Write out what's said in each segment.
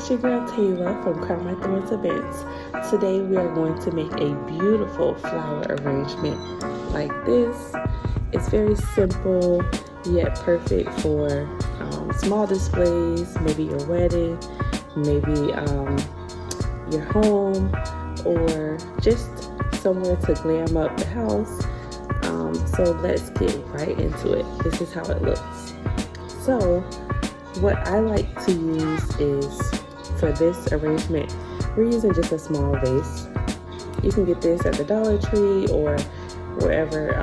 it's your girl Taylor from Crown My Thorns Events. Today we are going to make a beautiful flower arrangement like this. It's very simple yet perfect for small displays, maybe your wedding, maybe your home, or just somewhere to glam up the house. So let's get right into it. This is how it looks. So what I like to use is, for this arrangement, we're using just a small vase. You can get this at the Dollar Tree or wherever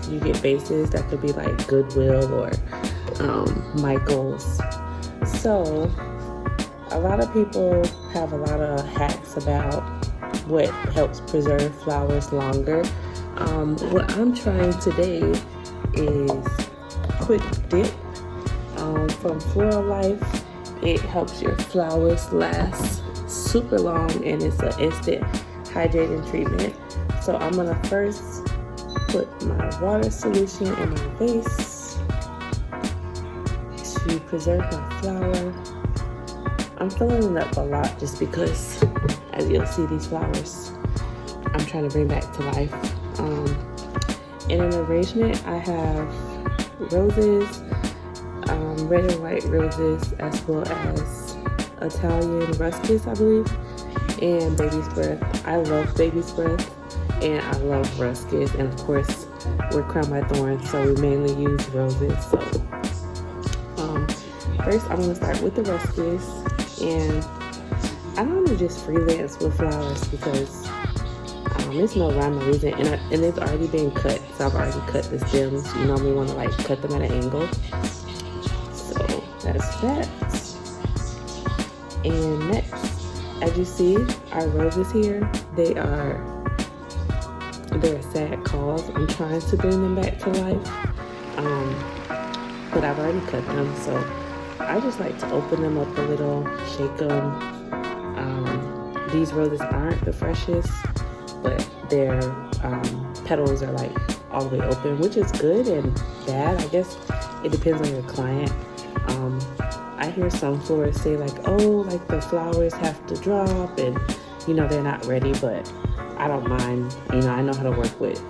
you get vases. That could be like Goodwill or Michael's. So a lot of people have a lot of hacks about what helps preserve flowers longer. What I'm trying today is Quick Dip from Floral. It helps your flowers last super long, and it's an instant hydrating treatment. So I'm gonna first put my water solution in my vase to preserve my flower. I'm filling it up a lot just because, as you'll see, these flowers I'm trying to bring back to life. In an arrangement, I have roses, red and white roses, as well as Italian Ruscus, I believe, and baby's breath. I love baby's breath, and I love Ruscus, and of course, we're Crown My Thorns, so we mainly use roses. So first, I'm going to start with the Ruscus, and I normally just freelance with flowers because there's no rhyme or reason, and it's already been cut, so I've already cut the stems. You normally want to like cut them at an angle. So that's that. And next, as you see, our roses here, they're a sad cause. I'm trying to bring them back to life, but I've already cut them, so I just like to open them up a little, shake them. These roses aren't the freshest, but their petals are like all the way open, which is good and bad. I guess it depends on your client. I hear some florists say like, oh, like the flowers have to drop and they're not ready, but I don't mind. I know how to work with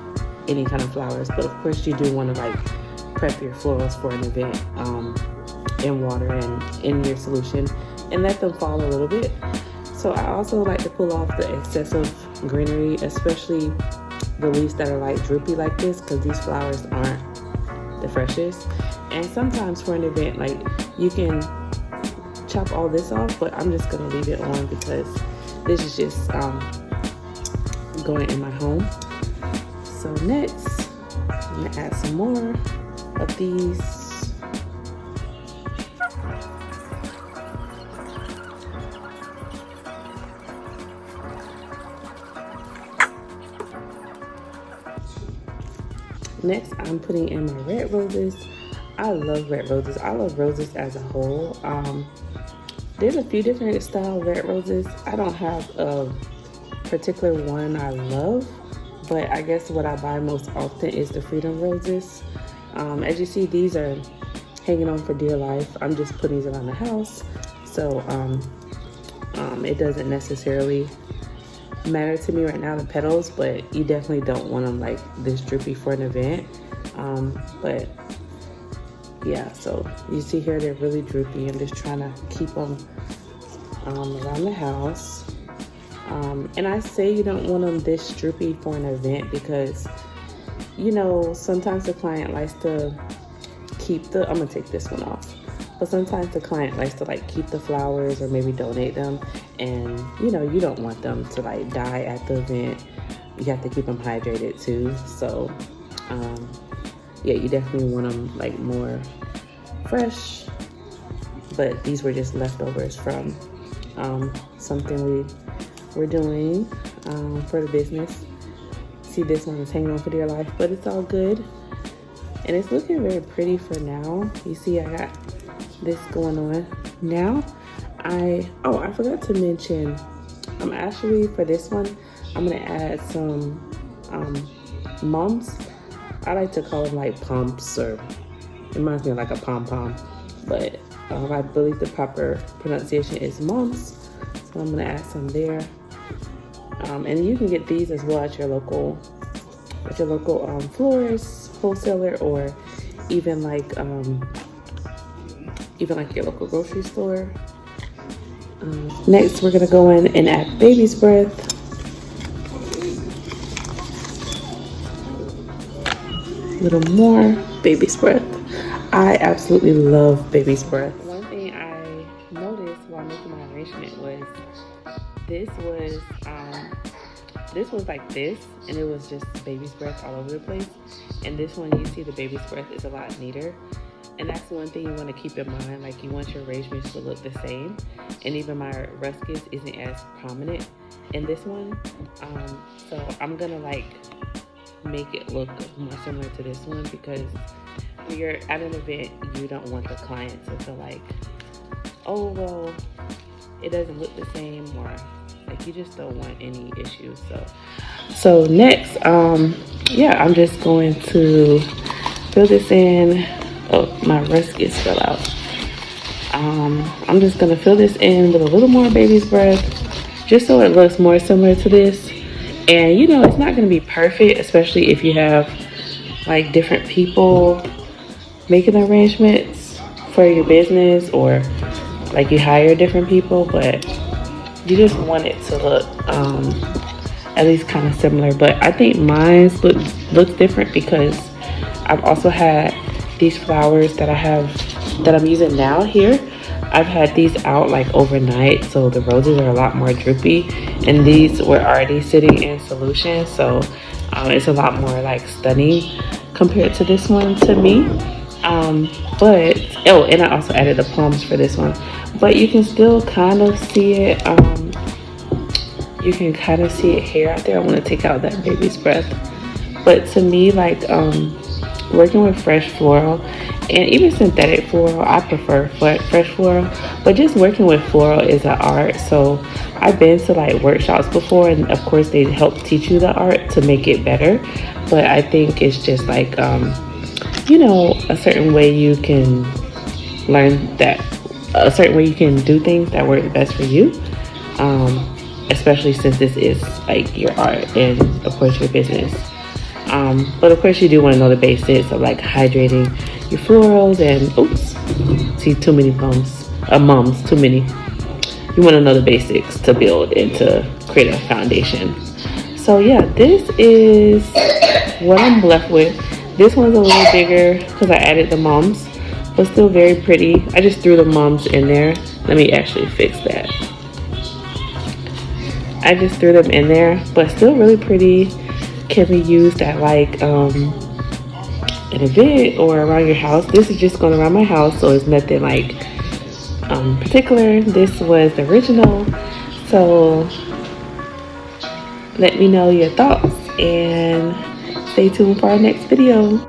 any kind of flowers, but of course you do want to like prep your florals for an event in water and in your solution and let them fall a little bit. So I also like to pull off the excessive greenery, especially the leaves that are like droopy like this, because these flowers aren't the freshest. And sometimes for an event, like you can chop all this off, but I'm just gonna leave it on because this is just going in my home. So next, I'm gonna add some more of these. Next, I'm putting in my red roses. I love red roses. I love roses as a whole. There's a few different style red roses. I don't have a particular one I love, but I guess what I buy most often is the Freedom roses. As you see, these are hanging on for dear life. I'm just putting these around the house, so it doesn't necessarily matter to me right now, the petals, but you definitely don't want them like this droopy for an event. But yeah, so you see here they're really droopy. I'm just trying to keep them around the house. And I say you don't want them this droopy for an event because sometimes the client likes to keep I'm gonna take this one off. But sometimes the client likes to like keep the flowers or maybe donate them, and you don't want them to like die at the event. You have to keep them hydrated too. So yeah, you definitely want them like more fresh. But these were just leftovers from something we're doing for the business. See, this one is hanging on for dear life, but it's all good. And it's looking very pretty for now. You see, I got this going on now. I forgot to mention, actually for this one, I'm gonna add some mums. I like to call them like pumps, or it reminds me of like a pom-pom, but I believe the proper pronunciation is mums. So I'm gonna add some there. And you can get these as well at your local florist, wholesaler, or even like your local grocery store. Next, we're gonna go in and add baby's breath. A little more baby's breath. I absolutely love baby's breath. One thing I noticed while making my arrangement was this was like this, and it was just baby's breath all over the place. And this one, you see the baby's breath is a lot neater. And that's one thing you want to keep in mind. Like, you want your arrangements to look the same. And even my Ruscus isn't as prominent in this one. So I'm gonna like make it look more similar to this one, because when you're at an event, you don't want the client to feel like, oh well, it doesn't look the same, or like you just don't want any issues. So next, yeah, I'm just going to fill this in. Oh, my Ruscus fell out. I'm just gonna fill this in with a little more baby's breath, just so it looks more similar to this. And you know, it's not gonna be perfect, especially if you have like different people making arrangements for your business, or like you hire different people, but you just want it to look at least kind of similar. But I think mine's looks different because I've also had these flowers that I'm using now here. I've had these out like overnight, so the roses are a lot more droopy, and these were already sitting in solution, so it's a lot more like stunning compared to this one to me. And I also added the plums for this one, but you can still kind of see it. You can kind of see it here out there. I want to take out that baby's breath, but to me, like working with fresh floral and even synthetic floral, I prefer fresh floral, but just working with floral is an art. So I've been to like workshops before, and of course they help teach you the art to make it better, but I think it's just like you know, a certain way you can learn that, a certain way you can do things that work best for you, especially since this is like your art and of course your business. But of course you do want to know the basics of like hydrating your florals and, oops, see, too many mums, too many. You want to know the basics to build and to create a foundation. So yeah, this is what I'm left with. This one's a little bigger because I added the mums, but still very pretty. I just threw the mums in there. Let me actually fix that. I just threw them in there, but still really pretty. Can be used at like an event or around your house. This is just going around my house, so it's nothing like particular. This was the original, so let me know your thoughts and stay tuned for our next video.